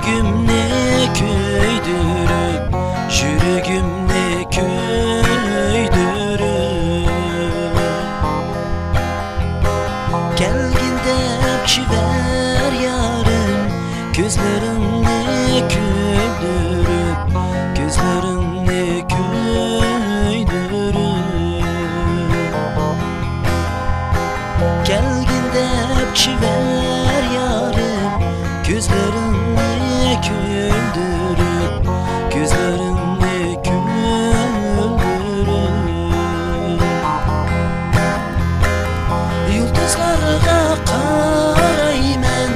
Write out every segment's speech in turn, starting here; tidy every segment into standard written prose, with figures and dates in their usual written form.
Жүрегімне көйдіріп, жүрегімне көйдіріп, келгін деп жібер ярым, көзлеріңне көйдіріп, көзлеріңне көйдіріп, келгін деп жібер yarım, gözlerini güldürüp, gözlerini güldürüp, yıldızlara karaymen,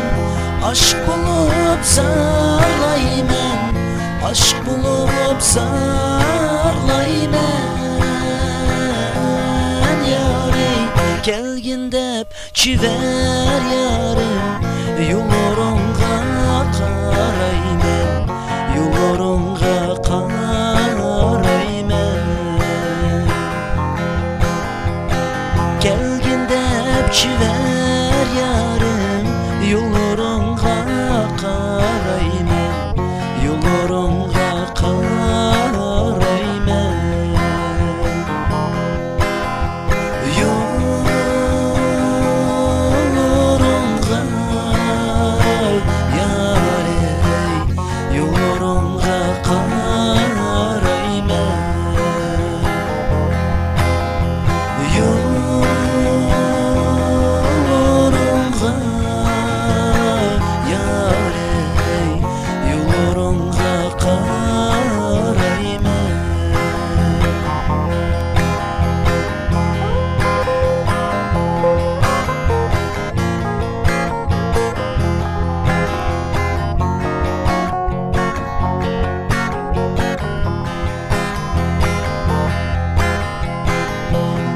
aşk bulup sarlaymen, aşk bulup sarlaymen yari, gelgin dep çiver yarım, yollarınğa qaraymen, yollarınğa qaraymen, gelgin dep çiver yarım, yollarınğa qaraymen, yollarınğa qaraymen.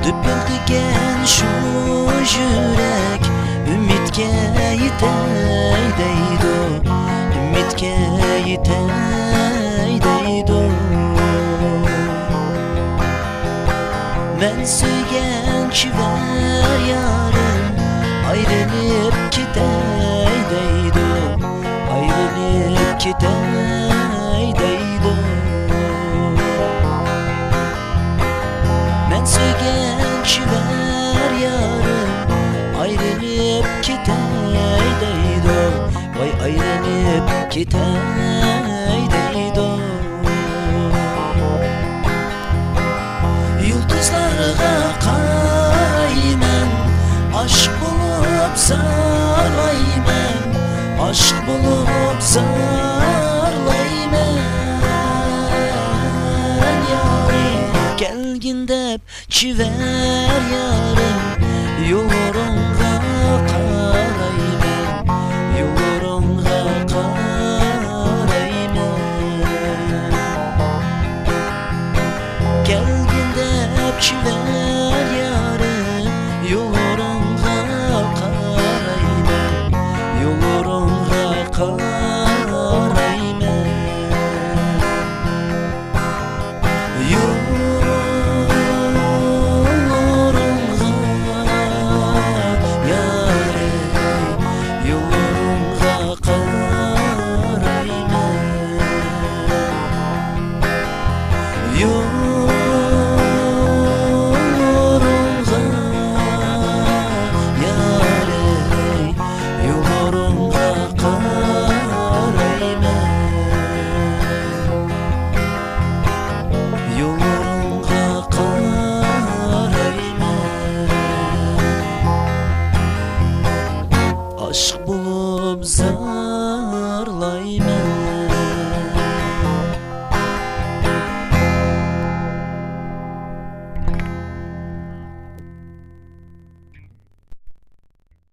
Düpüldigen şu yürek, ümitke yitey deydo, ümitke yitey deydo. Ben söygen kiver yarım, ayrılıp gitey deydo, ayrılıp gitey deydo. Ben söygen kiver yarım, ayrılıp gitey deydo, vay ayrılıp gitey deydo. Yıldızlara qaraymen, aşk bulup sarlaymen, aşk bulup sarlaymen yari, gelgin dep çiver yarım, yollarınğa qaraymen, yollarınğa qaraymen, gelgin dep çiver yarım, yollarınğa qaraymen, yollarınğa qaraymen. Aşk bulup